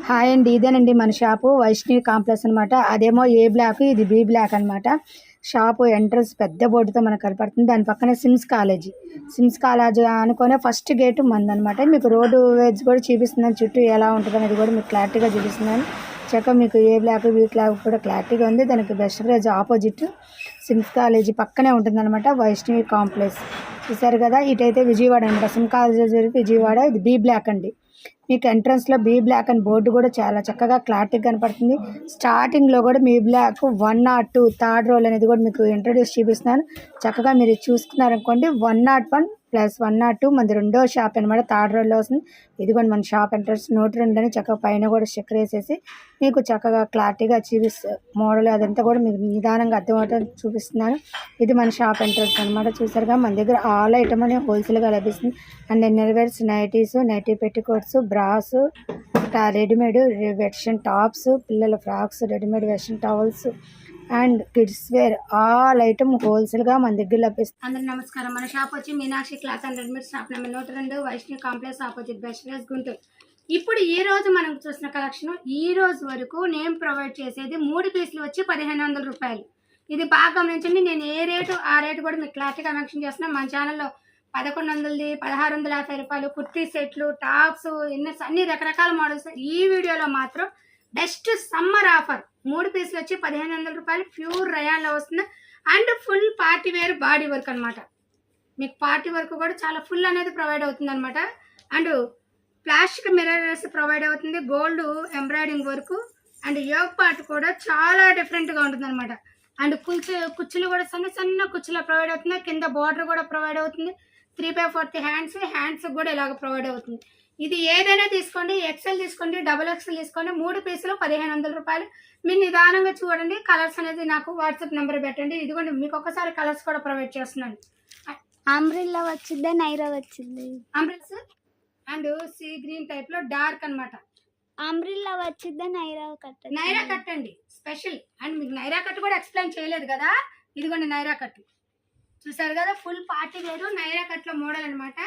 Hi అండి, ఇదేనండి మన షాపు వైష్ణవి కాంప్లెక్స్ అనమాట. అదేమో ఏ బ్లాక్, ఇది బి బ్లాక్ అనమాట. షాపు ఎంట్రన్స్ పెద్ద బోర్డుతో మనకు కనపడుతుంది. దాని పక్కనే సిమ్స్ కాలేజ్ అనుకునే ఫస్ట్ గేటు మందనమాట. మీకు రోడ్డు వేజ్ కూడా చూపిస్తున్నాను, చుట్టూ ఎలా ఉంటుంది అనేది కూడా మీకు క్లారిటీగా చూపిస్తున్నాను. చక్కగా మీకు ఏ బ్లాక్ బి బ్లాక్ కూడా క్లారిటీగా ఉంది. దానికి బెస్ట్ ప్రైజ్ ఆపోజిట్ సిమ్స్ కాలేజీ పక్కనే ఉంటుంది అనమాట వైష్ణవి కాంప్లెక్స్. చూసారు కదా, ఇటైతే విజయవాడ అనమాట. సిమ్ కాలేజ్ విజయవాడ, ఇది బి బ్లాక్ అండి. మీకు ఎంట్రన్స్లో బీ బ్లాక్ అని బోర్డు కూడా చాలా చక్కగా క్లారిటీగా కనపడుతుంది. స్టార్టింగ్లో కూడా బీ బ్లాక్ 102 థర్డ్ రోల్ అనేది కూడా మీకు ఇంట్రడ్యూస్ చూపిస్తున్నాను. చక్కగా మీరు చూసుకున్నారనుకోండి, 101 ప్లస్ 102 మనది రెండో షాప్ అనమాట. థర్డ్ రోల్లో వస్తుంది. ఇది కూడా మన షాప్ ఎంట్రన్స్ నోట్ 2 అని చక్కగా పైన కూడా స్టిక్కర్ వేసేసి మీకు చక్కగా క్లారిటీగా మోడల్ అదంతా కూడా మీకు నిదానంగా అర్థమవుతుంది చూపిస్తున్నాను. ఇది మన షాప్ ఎంట్రన్స్ అనమాట. చూసారుగా, మన దగ్గర ఆల్ ఐటమ్ అనేది హోల్సేల్గా లభిస్తుంది. అండ్ నెరవేర్స్, nighties, nighty petticoats, bras, readymade version tops, పిల్లల frocks, readymade version towels and kids wear all item హోల్సేల్గా మన దగ్గర లభిస్తుంది. అందరికీ నమస్కారం. మన షాప్ వచ్చి Meenakshi cloth and readymade shop number 102 Vaishnavi complex opposite Best Price Guntur. ఇప్పుడు ఈ రోజు మనం చూసిన కలెక్షన్, ఈ రోజు వరకు నేను ప్రొవైడ్ చేసేది 3 పీసులు వచ్చి 1500 రూపాయలు. ఇది బాగా గమనించండి. నేను ఏ రేటు ఆ రేటు కూడా మీకు క్లారిటీగా మెన్షన్ చేస్తున్నాను. మన ఛానల్లో 1100, 1650 రూపాయలు కుర్తీ సెట్లు, టాప్స్, అన్ని రకరకాల మోడల్స్. ఈ వీడియోలో మాత్రం బెస్ట్ సమ్మర్ ఆఫర్ 3 పీసులు వచ్చి 1500 రూపాయలు. ప్యూర్ రయాన్లో వస్తుంది. And full party wear body work అనమాట. మీకు పార్టీ వర్క్ కూడా చాలా ఫుల్ అనేది ప్రొవైడ్ అవుతుంది అనమాట. అండ్ ప్లాస్టిక్ మిర్రర్స్ ప్రొవైడ్ అవుతుంది. Gold embroidering work and yoke part కూడా చాలా డిఫరెంట్గా ఉంటుంది అనమాట. అండ్ కుచ్చులు కూడా సన్న కుచ్చులో ప్రొవైడ్ అవుతుంది. కింద బార్డర్ కూడా ప్రొవైడ్ అవుతుంది. 3/4 హ్యాండ్స్ కూడా ఇలాగ ప్రొవైడ్ అవుతుంది. ఇది ఏదైనా తీసుకోండి, ఎక్సెల్ తీసుకోండి, డబుల్ ఎక్సెల్ తీసుకోండి. 3 పీసులు 1500 రూపాయలు. మీరు నిదానంగా చూడండి. కలర్స్ అనేది నాకు వాట్సాప్ నెంబర్ పెట్టండి. ఇదిగోండి, మీకు ఒకసారి కలర్స్ కూడా ప్రొవైడ్ చేస్తున్నాను. అంబ్రిల్లా వచ్చిందా, నైరా వచ్చింది. అంబ్రిల్స్ అండ్ సీ గ్రీన్ టైప్ లో డార్క్ అనమాట. అంబ్రిల్లా వచ్చిందా, నైరా కట్టండి స్పెషల్. అండ్ మీకు నైరా కట్ కూడా ఎక్స్ప్లెయిన్ చేయలేదు కదా. ఇదిగోండి నైరా కట్ చూసారు కదా, ఫుల్ పార్టీ వేరు నైరా కట్ లో మోడల్ అనమాట.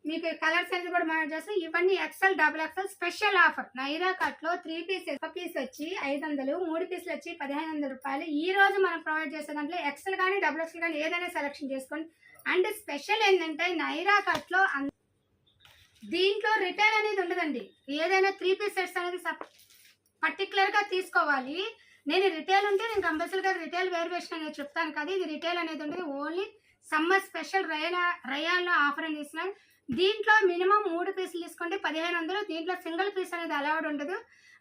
మీకు కలర్స్ అనేది కూడా మనం చేస్తాం. ఇవన్నీ XL, double XL special offer. Naira cut లో 3 పీసెస్, ఒక పీస్ వచ్చి 500, 3 పీసులు వచ్చి 1500 రూపాయలు. ఈ రోజు మనం ప్రొవైడ్ చేసే దాంట్లో ఎక్సెల్ కానీ డబుల్ ఎక్సెల్ కానీ ఏదైనా సెలెక్షన్ చేసుకోండి. అండ్ స్పెషల్ ఏంటంటే నైరా కట్ లో దీంట్లో రిటైల్ అనేది ఉండదండి. ఏదైనా 3 పీస్ సెట్స్ అనేది పర్టికులర్ గా తీసుకోవాలి. నేను రిటైల్ ఉంటే నేను కంపల్సరీగా రిటైల్ వేరియేషన్ అనేది చెప్తాను కదా. ఇది రిటైల్ అనేది ఉంటుంది. ఓన్లీ సమ్మర్ స్పెషల్ రయాన్లో ఆఫర్ అని ఇస్తున్నాను. దీంట్లో మినిమం 3 పీసులు తీసుకోండి 1500. దీంట్లో సింగిల్ పీస్ అనేది అలౌడ్ ఉండదు.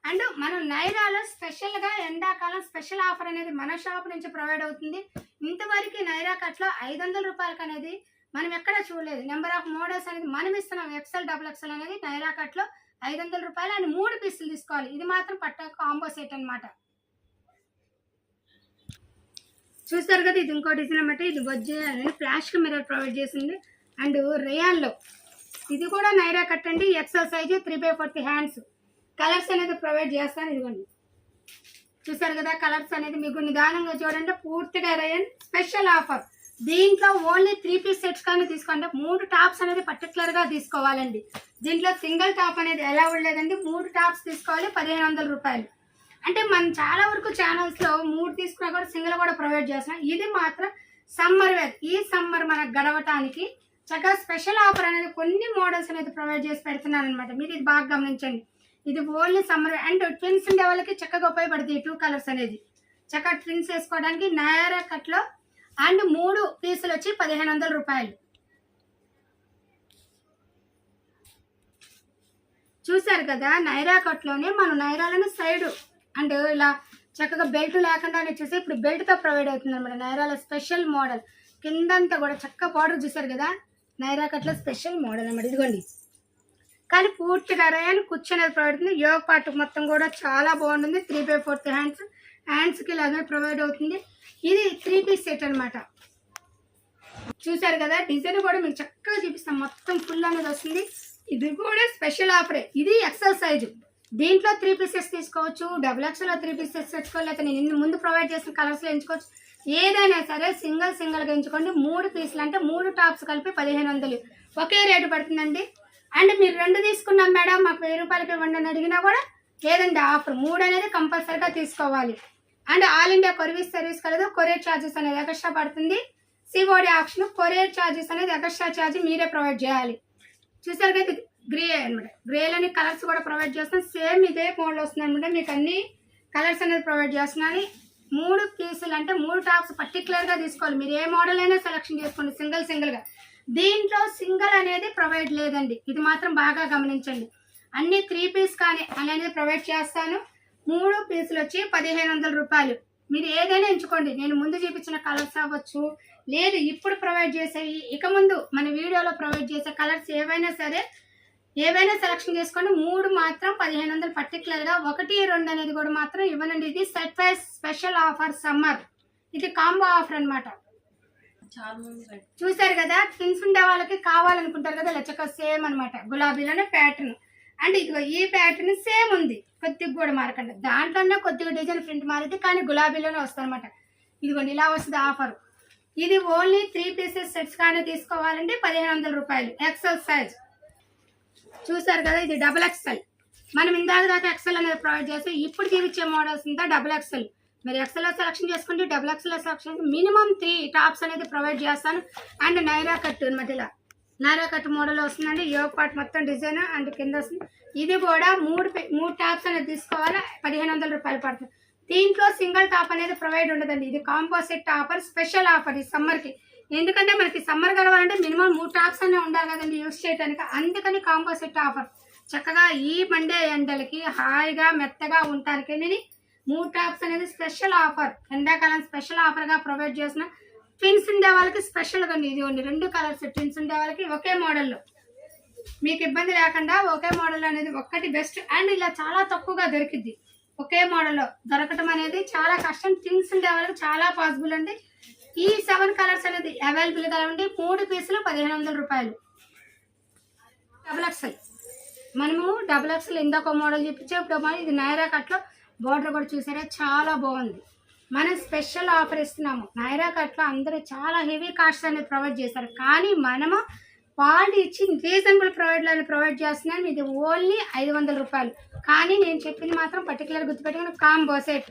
అండ్ మనం నైరాలో స్పెషల్గా ఎండాకాలం స్పెషల్ ఆఫర్ అనేది మన షాప్ నుంచి ప్రొవైడ్ అవుతుంది. ఇంతవరకు నైరా కట్లో 500 రూపాయలకి అనేది మనం ఎక్కడ చూడలేదు. నెంబర్ ఆఫ్ మోడల్స్ అనేది మనం ఇస్తున్నాం. ఎక్సెల్, డబుల్ ఎక్సెల్ అనేది నైరా కట్లో 500 రూపాయలు. అండ్ 3 పీసులు తీసుకోవాలి. ఇది మాత్రం పట్ట కాంబో సెట్ అనమాట. చూస్తారు కదా, ఇది ఇంకో డిజైన్ అనమాట. ఇది వజ్జే అనేది ప్లాస్టిక్ మిర్రర్ ప్రొవైడ్ చేసింది. అండ్ రేయాన్లో ఇది కూడా నైరా కట్ అండి. XL size, 3/4 hands. కలర్స్ అనేది ప్రొవైడ్ చేస్తాను. ఇదిగోండి చూసారు కదా, కలర్స్ అనేది మీకు నిదానంగా చూడండి. పూర్తిగా రేయన్ స్పెషల్ ఆఫర్. దీంట్లో ఓన్లీ 3 పీస్ సెట్స్ కానీ తీసుకోండి. 3 టాప్స్ అనేది పర్టికులర్గా తీసుకోవాలండి. దీంట్లో సింగిల్ టాప్ అనేది ఎలా ఉండలేదండి. 3 టాప్స్ తీసుకోవాలి 1500 రూపాయలు. అంటే మనం చాలా వరకు ఛానల్స్లో 3 తీసుకున్నా కూడా సింగిల్ కూడా ప్రొవైడ్ చేస్తున్నాం. ఇది మాత్రం సమ్మర్ వేర్. ఈ సమ్మర్ మనకు గడవటానికి చక్కగా స్పెషల్ ఆఫర్ అనేది కొన్ని మోడల్స్ అనేది ప్రొవైడ్ చేసి పెడుతున్నాను అనమాట. మీరు ఇది బాగా గమనించండి. ఇది only summer wear. And twins ఉండే వాళ్ళకి చక్కగా ఉపయోగపడుతుంది. 2 కలర్స్ అనేది చక్కగా ట్విన్స్ వేసుకోవడానికి నైరా కట్లో. అండ్ 3 పీసులు వచ్చి 1500 రూపాయలు. చూసారు కదా, నైరా కట్లోనే మనం నైరాలను సైడు అండ్ ఇలా చక్కగా బెల్ట్ లేకుండా వచ్చేసి ఇప్పుడు బెల్ట్తో ప్రొవైడ్ అవుతుంది అనమాట. నైరాలో స్పెషల్ మోడల్. కిందంతా కూడా చక్కగా బార్డర్ చూసారు కదా, నైరా కట్లో స్పెషల్ మోడల్ అనమాట. ఇదిగోండి, కానీ పూర్తిగా రేయాన్ కూర్చొనేది ప్రొవైడ్ అవుతుంది. యోగ పార్ట్ మొత్తం కూడా చాలా బాగుంటుంది. 3/4 హ్యాండ్స్కి ఇలాగే ప్రొవైడ్ అవుతుంది. ఇది 3 పీస్ సెట్ అనమాట. చూసారు కదా, డిజైన్ కూడా మీకు చక్కగా చూపిస్తాం. మొత్తం ఫుల్ అనేది వస్తుంది. ఇది కూడా స్పెషల్ ఆఫరే. ఇది ఎక్సెల్ సైజు. దీంట్లో 3 పీసెస్ తీసుకోవచ్చు. డబుల్ ఎక్స్ఎల్లో 3 పీసెస్ తెచ్చుకోవాలి. లేకపోతే నేను ముందు ప్రొవైడ్ చేసిన కలర్స్లో ఎంచుకోవచ్చు. ఏదైనా సరే సింగిల్గా ఎంచుకోండి. 3 పీసులు అంటే 3 టాప్స్ కలిపి 1500 ఒకే రేటు పడుతుందండి. అండ్ మీరు 2 తీసుకున్నాం మేడం, మాకు 1000 రూపాయలకి ఇవ్వండి అని అడిగినా కూడా ఏదండి ఆఫర్ 3 అనేది కంపల్సరీగా తీసుకోవాలి. And all India courier service కలదు. కొరియర్ ఛార్జెస్ అనేది ఎక్స్ట్రా పడుతుంది. COD option. కొరియర్ ఛార్జెస్ అనేది ఎక్స్ట్రా ఛార్జ్ మీరే ప్రొవైడ్ చేయాలి. చూసారు కదా, గ్రే అనమాట. గ్రేలోని కలర్స్ కూడా ప్రొవైడ్ చేస్తాం. సేమ్ ఇదే మోడల్ వస్తుంది అనమాట. మీకు అన్ని కలర్స్ అనేది ప్రొవైడ్ చేస్తున్నాను. 3 పీసులు అంటే 3 టాప్స్ పర్టికులర్గా తీసుకోవాలి. మీరు ఏ మోడల్ అయినా సెలెక్షన్ చేసుకోండి సింగిల్గా. దీంట్లో సింగిల్ అనేది ప్రొవైడ్ లేదండి. ఇది మాత్రం బాగా గమనించండి. అన్ని 3 పీస్ కానీ అనేది ప్రొవైడ్ చేస్తాను. 3 పీసులు వచ్చి 1500 రూపాయలు. మీరు ఏదైనా ఎంచుకోండి. నేను ముందు చూపించిన కలర్స్ అవ్వచ్చు, లేదు ఇప్పుడు ప్రొవైడ్ చేసేవి, ఇక ముందు మన వీడియోలో ప్రొవైడ్ చేసే కలర్స్ ఏవైనా సరే ఏవైనా సెలెక్షన్ చేసుకోండి. 3 మాత్రం 1500 పర్టికులర్గా. 1, 2 అనేది కూడా మాత్రం ఇవ్వనండి. ఇది set wise special offer summer. ఇది కాంబో ఆఫర్ అనమాట. చూసారు కదా, ట్విన్స్ ఉండే వాళ్ళకి కావాలనుకుంటారు కదా, లచ్చక సేమ్ అనమాట. గులాబీలోనే ప్యాటర్న్. అండ్ ఇదిగో ఈ ప్యాటర్న్ సేమ్ ఉంది, కొద్దిగా కూడా మారకండి. దాంట్లోనే కొద్దిగా డిజైన్ ప్రింట్ మారింది, కానీ గులాబీలోనే వస్తుంది అనమాట. ఇదిగోండి ఇలా వస్తుంది ఆఫర్. ఇది ఓన్లీ 3 పీసెస్ సెట్స్ కానీ తీసుకోవాలంటే 1500 రూపాయలు. XL size. చూసారు కదా, ఇది డబుల్ ఎక్సెల్. మనం ఇందాక దాకా ఎక్సెల్ అనేది ప్రొవైడ్ చేస్తే ఇప్పుడు చూపించే మోడల్స్ అంతా డబుల్ ఎక్సెల్. మీరు ఎక్సెల్ సెలెక్షన్ చేసుకుంటే double XL selection minimum 3 tops అనేది ప్రొవైడ్ చేస్తాను. అండ్ నైరా కట్ అనమాట. ఇలా నైరా కట్ మోడల్ వస్తుందండి. యోగ పార్ట్ మొత్తం డిజైన్ అండ్ కింద వస్తుంది. ఇది కూడా 3 టాప్స్ అనేది తీసుకోవాలి. 1500 రూపాయలు పడుతుంది. దీంట్లో సింగిల్ టాప్ అనేది ప్రొవైడ్ ఉండదండి. ఇది combo set offer, special offer ఈ సమ్మర్కి. ఎందుకంటే మనకి సమ్మర్ గడవాలంటే మినిమం 3 టాప్స్ అనే ఉండాలి కదండి యూస్ చేయడానికి. అందుకని కాంబో సెట్ ఆఫర్. చక్కగా ఈ మండే ఎండలకి హాయిగా మెత్తగా ఉండటానికి 3 టాప్స్ అనేది స్పెషల్ ఆఫర్. ఎండాకాలం స్పెషల్ ఆఫర్గా ప్రొవైడ్ చేసిన. ట్విన్స్ ఉండే వాళ్ళకి స్పెషల్గా ఇది 2 కలర్స్. ట్విన్స్ ఉండే వాళ్ళకి ఒకే మోడల్లో మీకు ఇబ్బంది లేకుండా ఒకే మోడల్ అనేది ఒక్కటి బెస్ట్. అండ్ ఇలా చాలా తక్కువగా దొరికిద్ది. ఒకే మోడల్లో దొరకటం అనేది చాలా కష్టం. ట్విన్స్ ఉండే వాళ్ళకి చాలా పాసిబుల్ అండి. ఈ 7 కలర్స్ అనేది అవైలబుల్గా ఉండి 3 పీసులు 1500 రూపాయలు. Double XL. మనము డబుల్ ఎక్సెల్ ఇందాక మోడల్ చూపించే ఇప్పుడు ఇది నైరా కట్లో బార్డర్ కూడా చూసారా, చాలా బాగుంది. మనం స్పెషల్ ఆఫర్ ఇస్తున్నాము. నైరా కట్లో అందరూ చాలా హెవీ కాస్ట్ అనేది ప్రొవైడ్ చేస్తారు, కానీ మనము క్వాలిటీ ఇచ్చి రీజనబుల్ ప్రొవైడ్ చేస్తున్నాను. ఇది ఓన్లీ 500 రూపాయలు. కానీ నేను చెప్పింది మాత్రం పర్టికులర్ గుర్తుపెట్టుకుని కాంబో సెట్.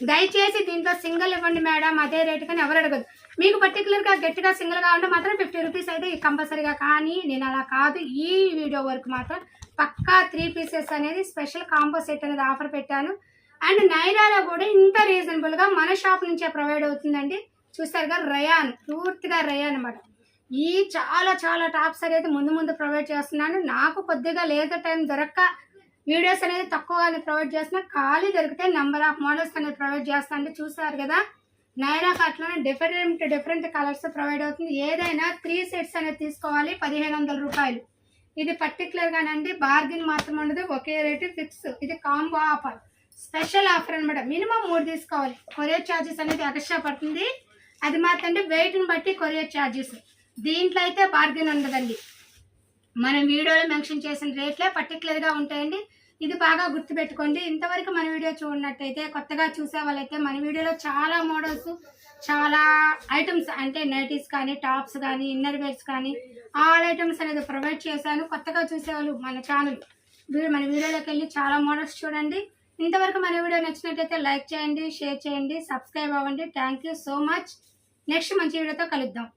దయచేసి దీంట్లో సింగిల్ ఇవ్వండి మేడం అదే రేటు కానీ ఎవరు అడగదు. మీకు పర్టికులర్గా గట్టిగా సింగిల్ కావాలంటే మాత్రం 50 రూపీస్ అయితే కంపల్సరీగా. కానీ నేను అలా కాదు. ఈ వీడియో వరకు మాత్రం పక్కా 3 పీసెస్ అనేది స్పెషల్ కాంబో సెట్ అనేది ఆఫర్ పెట్టాను. అండ్ నైరాలో కూడా ఇంత రీజనబుల్గా మన షాప్ నుంచే ప్రొవైడ్ అవుతుందండి. చూస్తారుగా రయాన్, పూర్తిగా రయాన్ అనమాట. ఈ చాలా టాప్స్ అనేది ముందు ప్రొవైడ్ చేస్తున్నాను. నాకు కొద్దిగా లేజర్ టైం దొరక్క వీడియోస్ అనేది తక్కువగానే ప్రొవైడ్ చేస్తున్నా. ఖాళీ దొరికితే నెంబర్ ఆఫ్ మోడల్స్ అనేది ప్రొవైడ్ చేస్తాను. చూసారు కదా, నైరా కట్లోనే డిఫరెంట్ కలర్స్ ప్రొవైడ్ అవుతుంది. ఏదైనా 3 సెట్స్ అనేది తీసుకోవాలి. 1500 రూపాయలు. ఇది పర్టికులర్గానండి, బార్గెన్ మాత్రం ఉండదు. ఒకే రేటు ఫిక్స్. ఇది కాంబో ఆఫర్, స్పెషల్ ఆఫర్ అనమాట. మినిమం 3 తీసుకోవాలి. కొరియర్ ఛార్జెస్ అనేది ఎక్స్ట్రా పడుతుంది. అది మాత్రం వెయిట్ని బట్టి కొరియర్ ఛార్జెస్. దీంట్లో అయితే బార్గెన్ ఉండదండి. మనం వీడియోలో మెన్షన్ చేసిన రేట్లే పర్టికులర్గా ఉంటాయండి. ఇది బాగా గుర్తుపెట్టుకోండి. ఇంతవరకు మన వీడియో చూడనట్టయితే, కొత్తగా చూసే వాళ్ళైతే మన వీడియోలో చాలా మోడల్స్, చాలా ఐటమ్స్ అంటే నైటీస్ కానీ, టాప్స్ కానీ, ఇన్నర్ వేర్స్ కానీ ఆల్ ఐటమ్స్ అనేది ప్రొవైడ్ చేశాను. కొత్తగా చూసేవాళ్ళు మన ఛానల్ మన వీడియోలోకి వెళ్ళి చాలా మోడల్స్ చూడండి. ఇంతవరకు మన వీడియో నచ్చినట్టయితే లైక్ చేయండి, షేర్ చేయండి, సబ్స్క్రైబ్ అవ్వండి. Thank you so much. Next మంచి వీడియోతో కలుద్దాం.